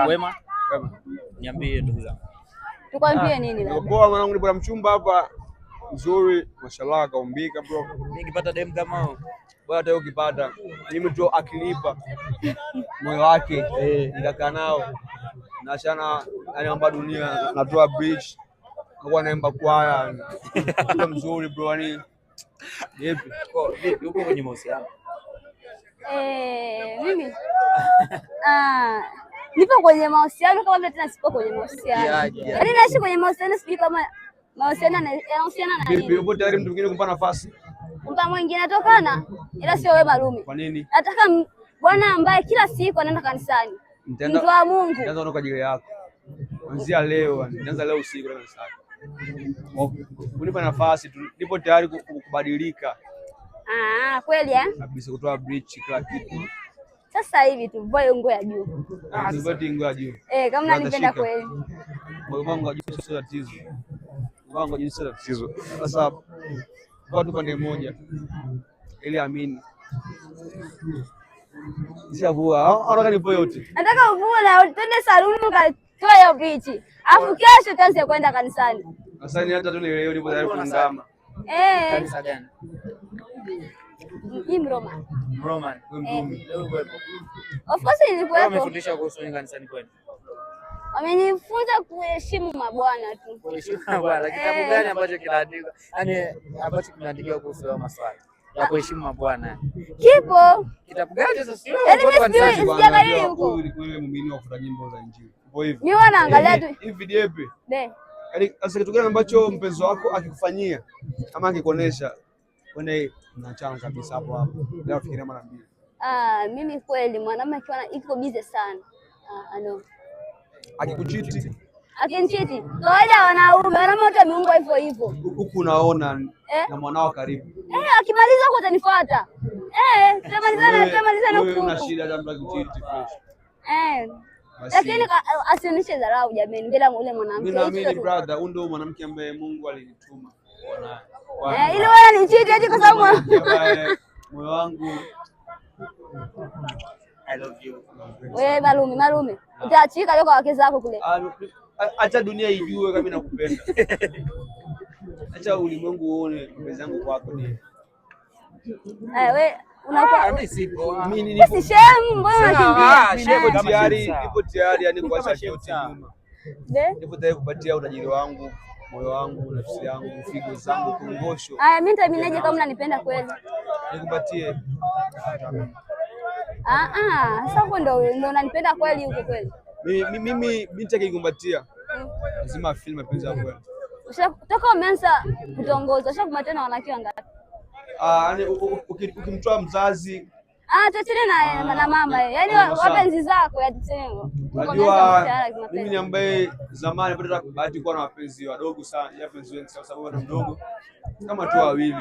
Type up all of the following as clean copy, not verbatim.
Wema. Niambie ndugu zangu. Tukwambie nini labda? Poa mwanangu, nipo na mchumba hapa mzuri, mashallah kaumbika bro. Nikipata dem kama huyo, bora hata ukipata mimi tu akilipa moyo wake nikakaa nao na shana anaomba dunia natoa bridge kwa naimba kwaya ndio mzuri bro, yani yupo kwenye mahusiano. Mimi nipo kwenye mahusiano kama vile tena sipo kwenye mahusiano. Yaani naishi kwenye mahusiano, sijui kama mahusiano yanahusiana na nini. Yupo tayari mtu mwingine kumpa nafasi? Kumpa mwingine natokana, ila sio wewe Malume. Kwa nini? Nataka bwana ambaye kila siku anaenda kanisani. Mtu wa Mungu. Nitaanza kwa ajili yako. Kuanzia leo, nitaanza leo usiku na kanisani. Unipa nafasi, nipo tayari kubadilika. Kweli kabisa, kutoa bridge kila kitu. Sasa hivi tu boy nguo ya juu. Nguo ya juu. Kama unanipenda kweli. Moyo wangu wa juu sio tatizo. Moyo wangu wa juu sio tatizo. Sasa kwa tu pande moja ili amini. Sijavua. Anataka nipo yote. Nataka uvue na twende saluni ukatoe hiyo bridge. Alafu kesho tuanze kwenda kanisani. Sasa ni hata tu leo nipo tayari kuungama. Kanisa gani? Roman. Of course nilikuwepo. Wamefundisha kuhusu kanisani kweli? Wamenifunza kuheshimu mabwana tu. Kuheshimu mabwana. Kitabu gani ambacho kinaandikwa? Yaani ambacho kinaandikwa kuhusu hayo maswali ya kuheshimu mabwana? Kipo. Kitabu gani sasa? Yaani mimi sijaangalia huko. Yule muumini wa kufuata nyimbo za Injili. Kwa hivyo. Mimi wanaangalia tu. Hivi video ipi? Yaani sasa kitu gani ambacho mpenzi wako akikufanyia ama akikuonesha wewe unaachana kabisa hapo. Leo fikiria mara mbili. Mimi kweli mwanamume akiwa iko busy sana. Akikuchiti. Akinichiti. Kawaida wanaume wote miungo hivyo hivyo. Huku unaona na mwanao karibu. Akimaliza huko atanifuata. Tutamalizana huko. Una shida hata mtu akikuchiti fresh. Lakini asioneshe dharau jamani mbele ya yule mwanamke. Mimi naamini brother, huyu ndio mwanamke ambaye Mungu alinituma. Ili wewe nichiti aje kwa sababu moyo wangu. I love you. Wewe Malume, utaachika leo kwa wake zako kule. Acha dunia ijue kama nakupenda. Acha ulimwengu uone mpenzi wangu kwako ni. Wewe unakuwa mimi si shame, mbona unakimbia? Nipo tayari yani kuacha yote nyuma. Nipo tayari kupatia utajiri wangu, moyo wangu, nafsi yangu, figo zangu, kongosho. Mimi nitaminaje kama unanipenda kweli? Nikupatie. Sasa huko ndo unanipenda kweli huko kweli. Mimi binti akikumbatia lazima film mapenzi yako kweli. Toka umeanza kutongoza, ushakumata na wanawake wangapi? Yani ukimtoa mzazi tuachane na mama yaani wapenzi zako yatitengo. Unajua mimi ni ambaye zamani nilipata bahati kuwa na wapenzi wadogo sana, wapenzi wengi kwa sababu bado mdogo kama tu wawili.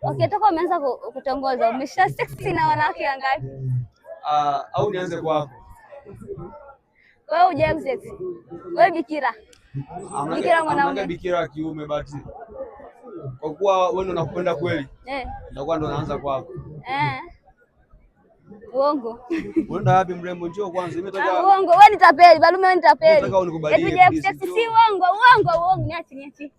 Okay, toka umeanza kutongoza umesha sexy na wanawake wangapi? Au nianze kwako? Wewe hujaanza sexy. Wewe bikira. Bikira mwanaume. Bikira kiume basi. Kwa kuwa wewe unakupenda kweli. Ndio ndo naanza kwako. Uongo. Unaenda wapi mrembo? Njoo kwanza. Nimetoka. Uongo. Wewe ni tapeli, Malume wewe ni tapeli. Nataka unikubalie. Si uongo, niache.